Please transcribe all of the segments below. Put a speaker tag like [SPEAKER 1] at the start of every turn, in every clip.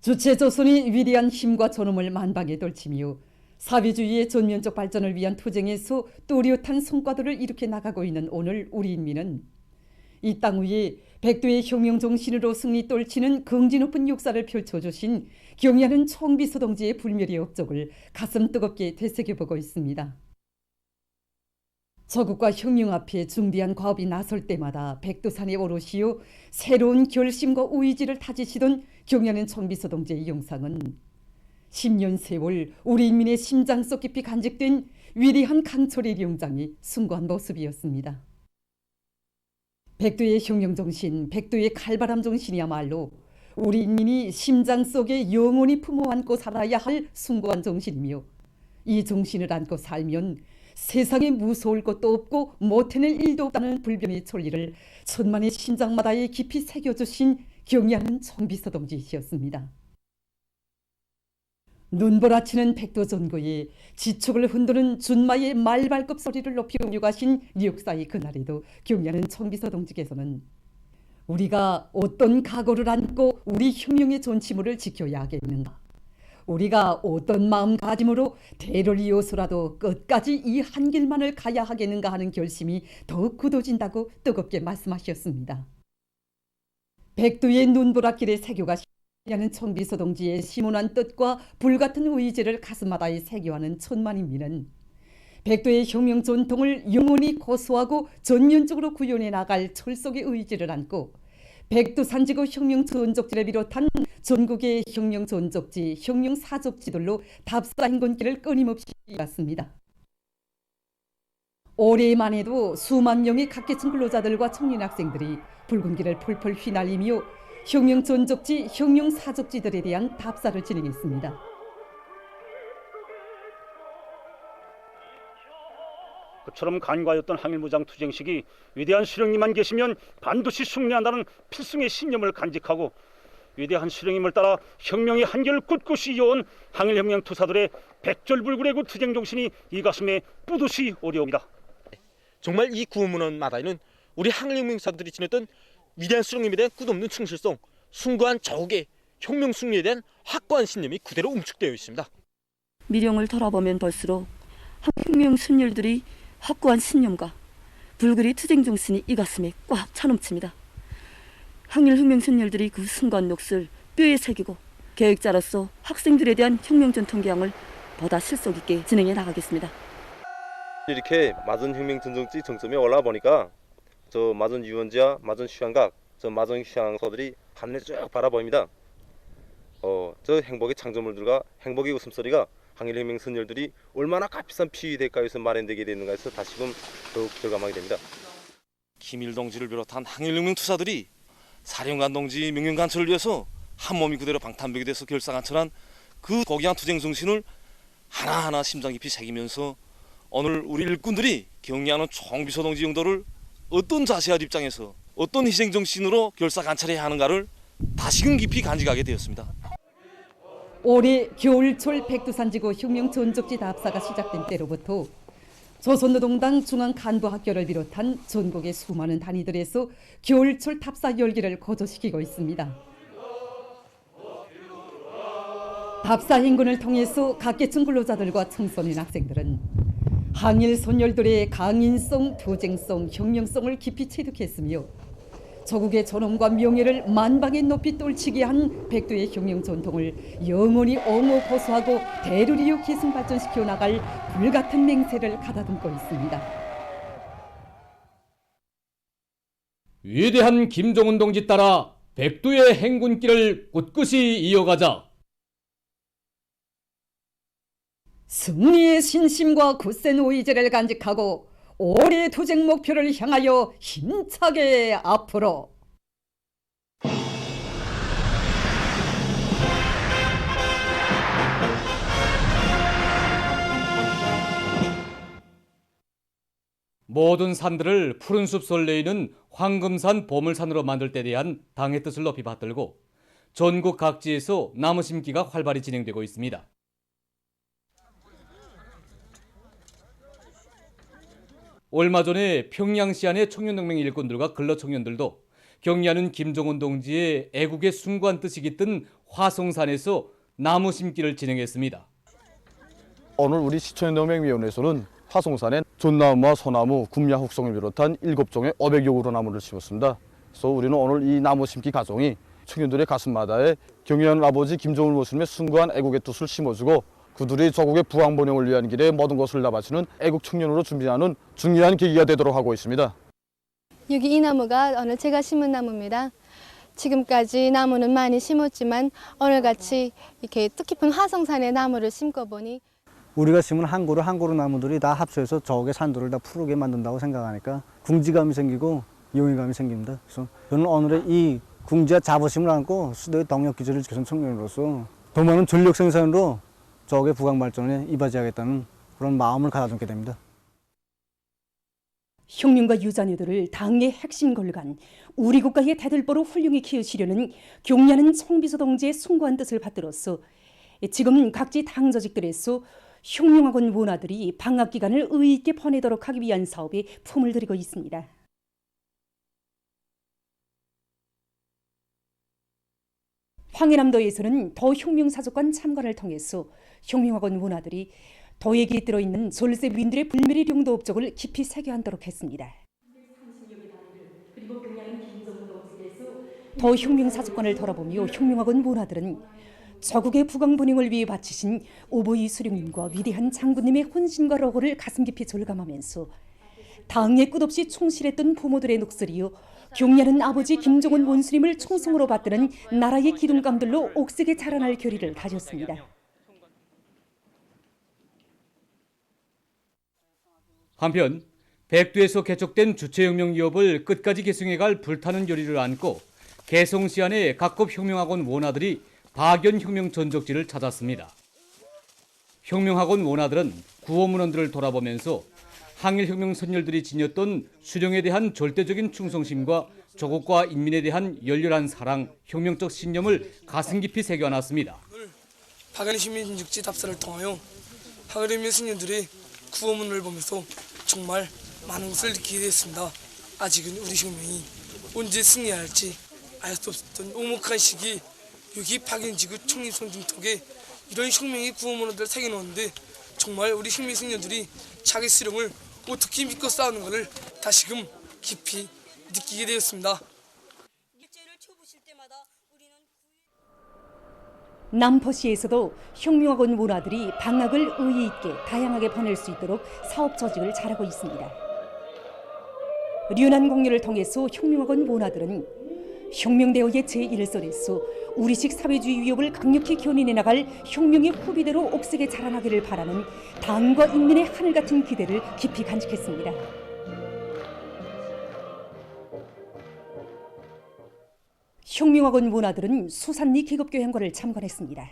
[SPEAKER 1] 주체조선이 위대한 힘과 존엄을 만방에 떨치며 사회주의의 전면적 발전을 위한 투쟁에서 또렷한 성과들을 일으켜 나가고 있는 오늘 우리 인민은 이 땅 위에 백두의 혁명 정신으로 승리 떨치는 긍지 높은 역사를 펼쳐주신 경의하는 청비서 동지의 불멸의 업적을 가슴 뜨겁게 되새겨보고 있습니다. 저국과 혁명 앞에 중대한 과업이 나설 때마다 백두산에 오르시어 새로운 결심과 의지를 다지시던 경의하는 청비서 동지의 영상은 10년 세월 우리 인민의 심장 속 깊이 간직된 위대한 강철의 영장이 숭고한 모습이었습니다. 백두의 혁명 정신, 백두의 칼바람 정신이야말로 우리 인민이 심장 속에 영원히 품어 안고 살아야 할 숭고한 정신이며 이 정신을 안고 살면 세상에 무서울 것도 없고 못해낼 일도 없다는 불변의 천리를 천만의 심장마다에 깊이 새겨주신 경의하는 청비서 동지이셨습니다. 눈보라치는 백두전거에 지축을 흔드는 준마의 말발굽 소리를 높이 음유가신 역사의 그날에도 경의하는 청비서 동지께서는 우리가 어떤 각오를 안고 우리 혁명의 존치물을 지켜야 하겠는가, 우리가 어떤 마음가짐으로 대를 이어서라도 끝까지 이 한 길만을 가야 하겠는가 하는 결심이 더욱 굳어진다고 뜨겁게 말씀하셨습니다. 백두의 눈보라길에 새겨가신 경의하는 청비서 동지의 심온한 뜻과 불같은 의지를 가슴마다에 새겨하는 천만인민은 백두의 혁명 전통을 영원히 고수하고 전면적으로 구현해 나갈 철석의 의지를 안고 백두산지구 혁명 전적지를 비롯한 전국의 혁명 전적지, 혁명 사적지들로 답사 행군길을 끊임없이 이어갔습니다. 올해만 해도 수만 명의 각계층 근로자들과 청년 학생들이 붉은 길을 펄펄 휘날리며 혁명 전적지, 혁명 사적지들에 대한 답사를 진행했습니다.
[SPEAKER 2] 그처럼 간과했던 항일무장 투쟁식이 위대한 수령님만 계시면 반드시 승리한다는 필승의 신념을 간직하고 위대한 수령님을 따라 혁명의 한결 꿋꿋이 이어온 항일혁명 투사들의 백절불굴의 그 투쟁 정신이 이 가슴에 뿌듯이 오려옵니다.
[SPEAKER 3] 정말 이 구호문헌마다에는 우리 항일혁명사들이 지녔던 위대한 수령님에 대한 끝없는 충실성, 숭고한 저국의 혁명 승리에 대한 확고한 신념이 그대로 응축되어 있습니다.
[SPEAKER 4] 미령을 돌아보면 볼수록 혁명 순열들이 확고한 신념과 불그리 투쟁 정신이 이 가슴에 꽉 차넘칩니다. 항일혁명 순열들이 그 숭고한 몫을 뼈에 새기고 계획자로서 학생들에 대한 혁명 전통 교양을 보다 실속 있게 진행해 나가겠습니다.
[SPEAKER 5] 이렇게 마전 혁명 전정지 정점에 올라와 보니까 저 마전 유원지와 마전 휴양각, 저 마전 휴양소들이 한눈에 쭉 바라보입니다. 저 행복의 창조물들과 행복의 웃음소리가 항일혁명 선열들이 얼마나 값비싼 피위 대가에서 마련되게 되는가 해서 다시금 더욱 절감하게 됩니다.
[SPEAKER 3] 김일 동지를 비롯한 항일혁명 투사들이 사령관 동지 명령관철을 위해서 한몸이 그대로 방탄벽이 돼서 결사간철한 그 고귀한 투쟁 정신을 하나하나 심장 깊이 새기면서 오늘 우리 일꾼들이 경의하는 청비서 동지 용도를 어떤 자세와 입장에서 어떤 희생 정신으로 결사관찰해야 하는가를 다시금 깊이 간직하게 되었습니다.
[SPEAKER 1] 올해 겨울철 백두산지구 혁명 전적지 답사가 시작된 때로부터 조선노동당 중앙간부학교를 비롯한 전국의 수많은 단위들에서 겨울철 답사 열기를 거저시키고 있습니다. 답사 행군을 통해서 각계층 근로자들과 청소년 학생들은 항일 선열들의 강인성, 투쟁성, 혁명성을 깊이 체득했으며 조국의 존엄과 명예를 만방에 높이 떨치게 한 백두의 혁명 전통을 영원히 옹호 고수하고 대를 이어 계승 발전시켜 나갈 불같은 맹세를 가다듬고 있습니다.
[SPEAKER 6] 위대한 김정은 동지 따라 백두의 행군길을 꿋꿋이 이어가자.
[SPEAKER 1] 승리의 신심과 굳센 의지를 간직하고 올해 투쟁 목표를 향하여 힘차게 앞으로.
[SPEAKER 6] 모든 산들을 푸른 숲 설레이는 황금산 보물산으로 만들 때 대한 당의 뜻을 높이 받들고 전국 각지에서 나무 심기가 활발히 진행되고 있습니다. 얼마 전에 평양시안의 청년동맹 일꾼들과 근로청년들도 경리하는 김종원 동지의 애국의 숭고한 뜻이 깃든 화성산에서 나무 심기를 진행했습니다.
[SPEAKER 7] 오늘 우리 시청연동맹위원회에서는 화성산에 전나무와 소나무, 금야, 혹성을 비롯한 7종의 500여 그루 나무를 심었습니다. 그래서 우리는 오늘 이 나무 심기 과정이 청년들의 가슴마다에 경리하는 아버지 김정일 모습의 숭고한 애국의 뜻을 심어주고 그들이 조국의 부왕 번영을 위한 길에 모든 것을 다 바치는 애국 청년으로 준비하는 중요한 계기가 되도록 하고 있습니다.
[SPEAKER 8] 여기 이 나무가 오늘 제가 심은 나무입니다. 지금까지 나무는 많이 심었지만 오늘같이 이렇게 뜻깊은 화성산에 나무를 심고 보니
[SPEAKER 9] 우리가 심은 한 그루 나무들이 다 합쳐서 저게 산들을 다 푸르게 만든다고 생각하니까 궁지감이 생기고 용의감이 생깁니다. 그래서 저는 오늘의 이 궁지와 자부심을 안고 수도의 동력 기질을 지켜준 청년으로서 더 많은 전력 생산으로 저게 부강 발전에 이바지하겠다는 그런 마음을 가져게 됩니다.
[SPEAKER 1] 혁명과 유자녀들을 당의 핵심 걸간 우리 국가의 대들보로 훌륭히 키우시려는 경리하는 청비서 동지의 숭고한 뜻을 받들어서 지금 각지 당 조직들에서 혁명학원 원아들이 방학 기간을 의의 있게 보내도록 하기 위한 사업에 품을 들이고 있습니다. 황해남도에서는 도 혁명사족관 참관을 통해서 혁명학원 원아들이 도에 깃들어 있는 졸세민들의 불멸의 용도 업적을 깊이 새겨안도록 했습니다. 도 혁명사족관을 돌아보며 혁명학원 원아들은 조국의 부강 번영을 위해 바치신 오보이 수령님과 위대한 장군님의 헌신과 로고를 가슴 깊이 절감하면서 당에 끝없이 충실했던 부모들의 녹슬이요 경리하는 아버지 김종원 원수님을 총성으로 받드는 나라의 기둥감들로 옥색에 자라날 결의를 다졌습니다.
[SPEAKER 6] 한편 백두에서 개척된 주체혁명 기업을 끝까지 계승해갈 불타는 열의를 안고 개성시안의 각급 혁명학원 원아들이 박연혁명 전적지를 찾았습니다. 혁명학원 원아들은 구호문원들을 돌아보면서 항일혁명 선열들이 지녔던 수령에 대한 절대적인 충성심과 조국과 인민에 대한 열렬한 사랑, 혁명적 신념을 가슴 깊이 새겨놨습니다.
[SPEAKER 10] 박연혁명전적지 답사를 통하여 항일혁명 선열들의 구호문을 보면서 정말 많은 것을 느끼게 되었습니다. 아직은 우리 혁명이 언제 승리할지 알 수 없었던 오목한 시기 여기 박연지구 청림성 중턱에 이런 혁명의 구호문들을 새겨놓았는데 정말 우리 혁명 승려들이 자기 수령을 어떻게 믿고 싸우는 것을 다시금 깊이 느끼게 되었습니다.
[SPEAKER 1] 남포시에서도 혁명학원 원아들이 방학을 의의 있게 다양하게 보낼 수 있도록 사업 조직을 잘하고 있습니다. 륜한 공유를 통해서 혁명학원 원아들은 혁명대오의 제1설에서 우리식 사회주의 위협을 강력히 견인해 나갈 혁명의 후비대로 옥색에 자라나기를 바라는 당과 인민의 하늘 같은 기대를 깊이 간직했습니다. 혁명학원 원아들은 수산리 계급교양과를 참관했습니다.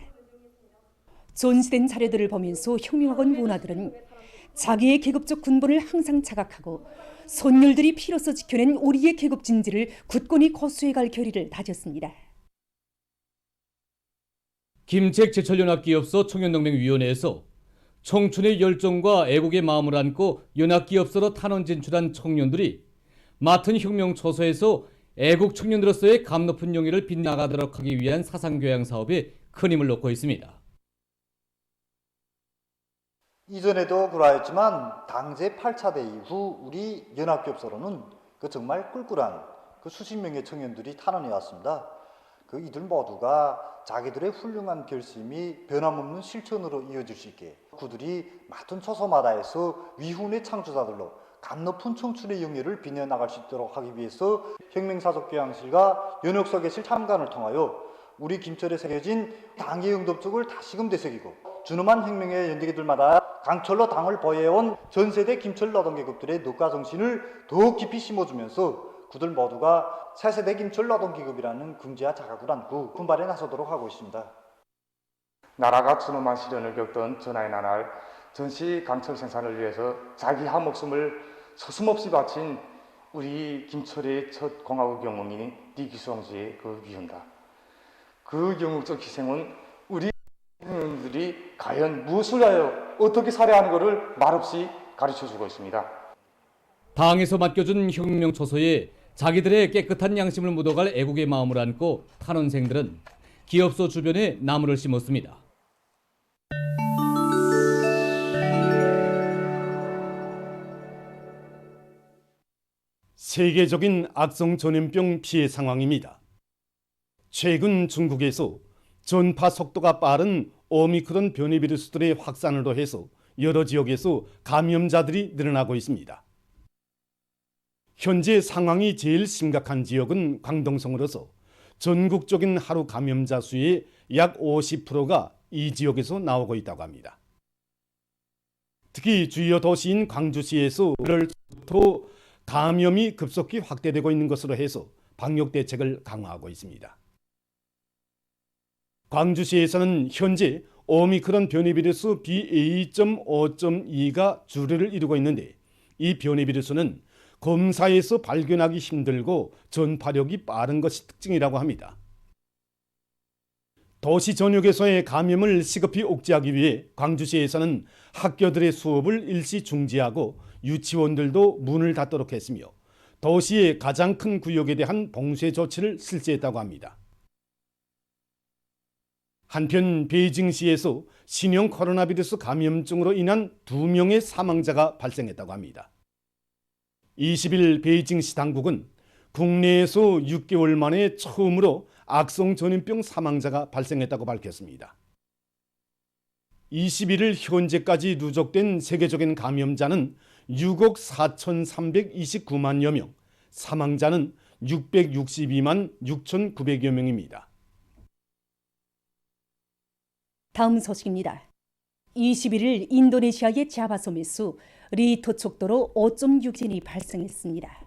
[SPEAKER 1] 존시된 자료들을 보면서 혁명학원 원아들은 자기의 계급적 군번을 항상 자각하고 선열들이 피로써 지켜낸 우리의 계급 진지를 굳건히 고수해갈 결의를 다졌습니다.
[SPEAKER 6] 김책 제철연합기업소 청년동맹위원회에서 청춘의 열정과 애국의 마음을 안고 연합기업소로 탄원 진출한 청년들이 맡은 혁명 초소에서 애국 청년들로서의 감 높은 용의를 빛나가도록 하기 위한 사상교양 사업에 큰 힘을 놓고 있습니다.
[SPEAKER 11] 이전에도 그러하였지만 당제 8차 대 이후 우리 연합기업소로는 정말 꿀꿀한 수십 명의 청년들이 탄원해 왔습니다. 이들 모두가 자기들의 훌륭한 결심이 변함없는 실천으로 이어질 수 있게 그들이 맡은 초소마다에서 위훈의 창조자들로 감 높은 청춘의 영예를 빛내나갈 수 있도록 하기 위해서 혁명사족교양실과 연역서계실 참관을 통하여 우리 김철에 새겨진 당의 응답적을 다시금 되새기고 준엄한 혁명의 연대기들마다 강철로 당을 보여온 전세대 김철 노동계급들의 녹가 정신을 더욱 깊이 심어주면서 그들 모두가 새세대 김철 노동계급이라는 궁지와 자각을 안고 분발에 나서도록 하고 있습니다.
[SPEAKER 12] 나라가 준엄한 시련을 겪던 전하의 나날 전시 강철 생산을 위해서 자기 한 목숨을 서슴없이 바친 우리 김철의 첫 공화국 영웅인 니기수홍지의 위훈다. 그 영웅적 희생은 우리 국민들이 과연 무엇을 하여 어떻게 살아야 하는 것을 말없이 가르쳐주고 있습니다.
[SPEAKER 6] 당에서 맡겨준 혁명 초소에 자기들의 깨끗한 양심을 묻어갈 애국의 마음을 안고 탄원생들은 기업소 주변에 나무를 심었습니다.
[SPEAKER 13] 세계적인 악성 전염병 피해 상황입니다. 최근 중국에서 전파 속도가 빠른 오미크론 변이 비루스들의 확산을 더해서 여러 지역에서 감염자들이 늘어나고 있습니다. 현재 상황이 제일 심각한 지역은 광동성으로서 전국적인 하루 감염자 수의 약 50%가 이 지역에서 나오고 있다고 합니다. 특히 주요 도시인 광주시에서 1월부터 감염이 급속히 확대되고 있는 것으로 해서 방역 대책을 강화하고 있습니다. 광주시에서는 현재 오미크론 변이 비루스 BA.5.2가 주류를 이루고 있는데 이 변이 비루스는 검사에서 발견하기 힘들고 전파력이 빠른 것이 특징이라고 합니다. 도시 전역에서의 감염을 시급히 억제하기 위해 광주시에서는 학교들의 수업을 일시 중지하고 유치원들도 문을 닫도록 했으며 도시의 가장 큰 구역에 대한 봉쇄 조치를 실시했다고 합니다. 한편 베이징시에서 신형 코로나 비루스 감염증으로 인한 2명의 사망자가 발생했다고 합니다. 20일 베이징시 당국은 국내에서 6개월 만에 처음으로 악성 전염병 사망자가 발생했다고 밝혔습니다. 21일 현재까지 누적된 세계적인 감염자는 6억 4,329만여 명, 사망자는 662만 6,900여 명입니다.
[SPEAKER 14] 다음 소식입니다. 21일 인도네시아의 자바섬에서 리터 척도로 5.6진이 발생했습니다.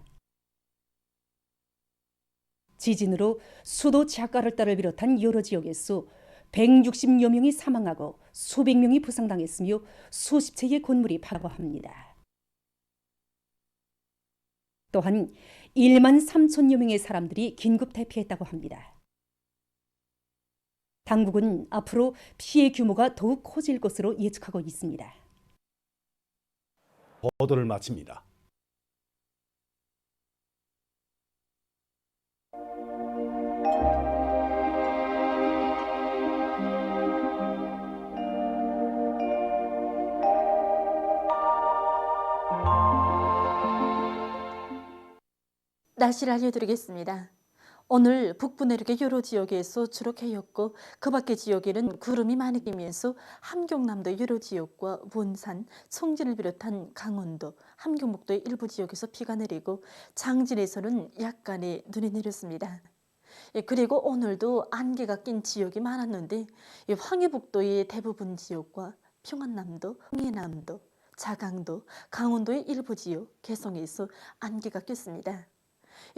[SPEAKER 14] 지진으로 수도 자카르타를 비롯한 여러 지역에서 160여 명이 사망하고 수백 명이 부상당했으며 수십 채의 건물이 파괴합니다. 또한 1만 3천여 명의 사람들이 긴급 대피했다고 합니다. 당국은 앞으로 피해 규모가 더욱 커질 것으로 예측하고 있습니다.
[SPEAKER 13] 보도를 마칩니다.
[SPEAKER 15] 날씨를 알려드리겠습니다. 오늘 북부 내륙의 여러 지역에서 주로 개였고 그 밖의 지역에는 구름이 많이 끼면서 함경남도 여러 지역과 원산, 송진을 비롯한 강원도, 함경북도의 일부 지역에서 비가 내리고 장진에서는 약간의 눈이 내렸습니다. 그리고 오늘도 안개가 낀 지역이 많았는데 황해북도의 대부분 지역과 평안남도, 홍해남도, 자강도, 강원도의 일부 지역, 개성에서 안개가 꼈습니다.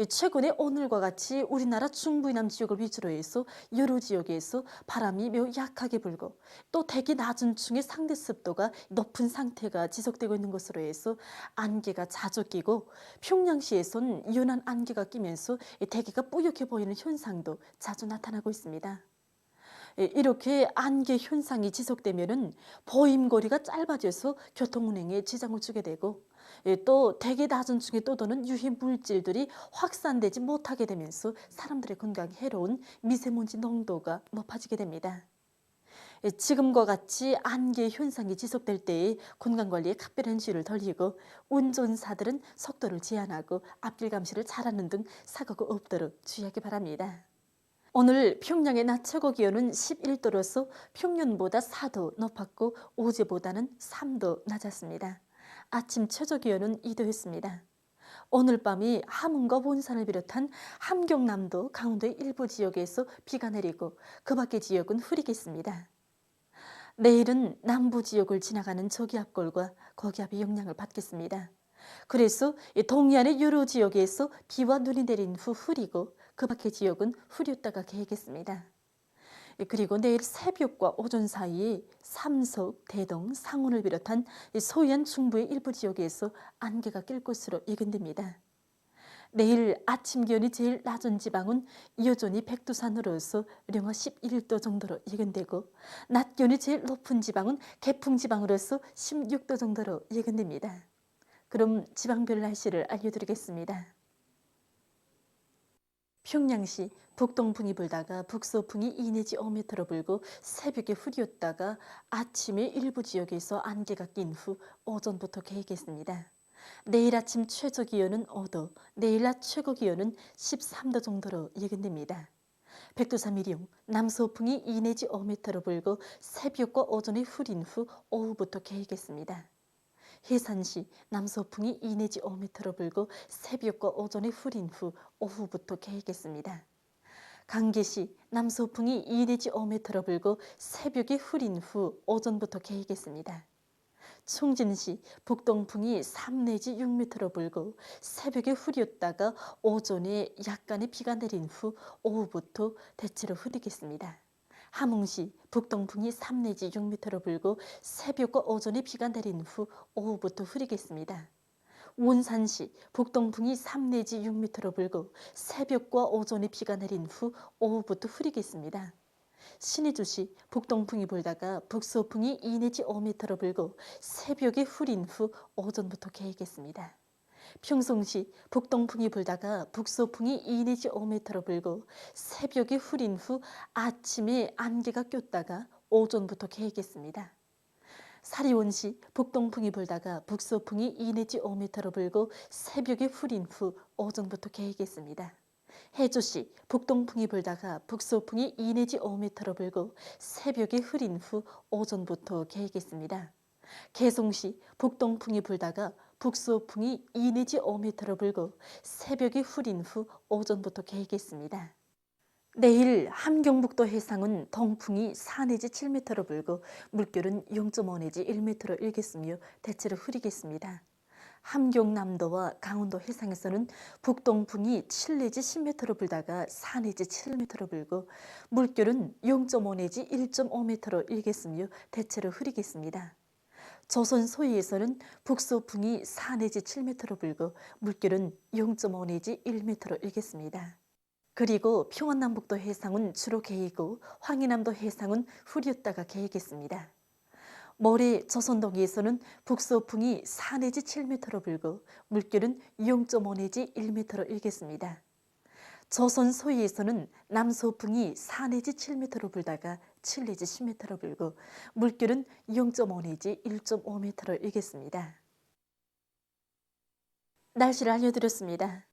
[SPEAKER 15] 최근에 오늘과 같이 우리나라 중부이남 지역을 위주로 해서 여러 지역에서 바람이 매우 약하게 불고 또 대기 낮은 층의 상대 습도가 높은 상태가 지속되고 있는 것으로 해서 안개가 자주 끼고 평양시에선 연한 안개가 끼면서 대기가 뿌옇게 보이는 현상도 자주 나타나고 있습니다. 이렇게 안개 현상이 지속되면은 보임거리가 짧아져서 교통운행에 지장을 주게 되고 또 대기 낮은 층에 떠도는 유해 물질들이 확산되지 못하게 되면서 사람들의 건강에 해로운 미세먼지 농도가 높아지게 됩니다. 지금과 같이 안개 현상이 지속될 때에 건강관리에 각별한 주의를 돌리고 운전사들은 속도를 제한하고 앞길 감시를 잘하는 등 사고가 없도록 주의하기 바랍니다. 오늘 평양의 낮 최고 기온은 11도로서 평년보다 4도 높았고 어제보다는 3도 낮았습니다. 아침 최저 기온은 2도였습니다. 오늘 밤이 함흥과 원산을 비롯한 함경남도, 강원도의 일부 지역에서 비가 내리고 그 밖의 지역은 흐리겠습니다. 내일은 남부 지역을 지나가는 저기압골과 고기압의 영향을 받겠습니다. 그래서 동해안의 여러 지역에서 비와 눈이 내린 후 흐리고 그 밖의 지역은 흐렸다가 개겠습니다. 그리고 내일 새벽과 오전 사이에 삼석, 대동, 상원을 비롯한 서해안 중부의 일부 지역에서 안개가 낄 것으로 예견됩니다. 내일 아침 기온이 제일 낮은 지방은 여전히 백두산으로서 영하 11도 정도로 예견되고 낮 기온이 제일 높은 지방은 개풍 지방으로서 16도 정도로 예견됩니다. 그럼 지방별 날씨를 알려드리겠습니다. 평양시 북동풍이 불다가 북서풍이 2 내지 5m로 불고 새벽에 흐렸다가 아침에 일부 지역에서 안개가 낀 후 오전부터 개겠습니다. 내일 아침 최저 기온은 5도, 내일 낮 최고 기온은 13도 정도로 예견됩니다. 백두산 미령 남서풍이 2 내지 5m로 불고 새벽과 오전에 흐린 후 오후부터 개겠습니다. 해산시 남서풍이 2 내지 5m로 불고 새벽과 오전에 흐린 후 오후부터 개겠습니다. 강계시 남서풍이 2 내지 5m로 불고 새벽에 흐린 후 오전부터 개겠습니다. 충진시 북동풍이 3 내지 6m로 불고 새벽에 흐렸다가 오전에 약간의 비가 내린 후 오후부터 대체로 흐리겠습니다. 함흥시 북동풍이 3 내지 6m로 불고 새벽과 오전에 비가 내린 후 오후부터 흐리겠습니다. 원산시 북동풍이 3 내지 6m로 불고 새벽과 오전에 비가 내린 후 오후부터 흐리겠습니다. 신의주시 북동풍이 불다가 북서풍이 2 내지 5m로 불고 새벽에 흐린 후 오전부터 개겠습니다. 평송시 북동풍이 불다가 북서풍이 2 내지 5m로 불고 새벽에 흐린 후 아침에 안개가 꼈다가 오전부터 개겠습니다. 사리원시 북동풍이 불다가 북서풍이 2 내지 5m로 불고 새벽에 흐린 후 오전부터 개겠습니다. 해주시 북동풍이 불다가 북서풍이 2 내지 5m로 불고 새벽에 흐린 후 오전부터 개겠습니다. 개송시 북동풍이 불다가 북서풍이 2 내지 5m로 불고 새벽에 흐린 후 오전부터 개겠습니다. 내일 함경북도 해상은 동풍이 4 내지 7m로 불고 물결은 0.5 내지 1m로 일겠으며 대체로 흐리겠습니다. 함경남도와 강원도 해상에서는 북동풍이 7 내지 10m로 불다가 4 내지 7m로 불고 물결은 0.5 내지 1.5m로 일겠으며 대체로 흐리겠습니다. 조선 소위에서는 북서풍이 4 내지 7m로 불고 물결은 0.5 내지 1m로 일겠습니다. 그리고 평안남북도 해상은 주로 개이고 황해남도 해상은 흐렸다가 개겠습니다. 모레 조선동해에서는 북서풍이 4 내지 7m로 불고 물결은 0.5 내지 1m로 일겠습니다. 조선 소위에서는 남서풍이 4 내지 7m로 불다가 7 내지 10m로 불고 물결은 0.5 내지 1.5m로 일겠습니다. 날씨를 알려드렸습니다.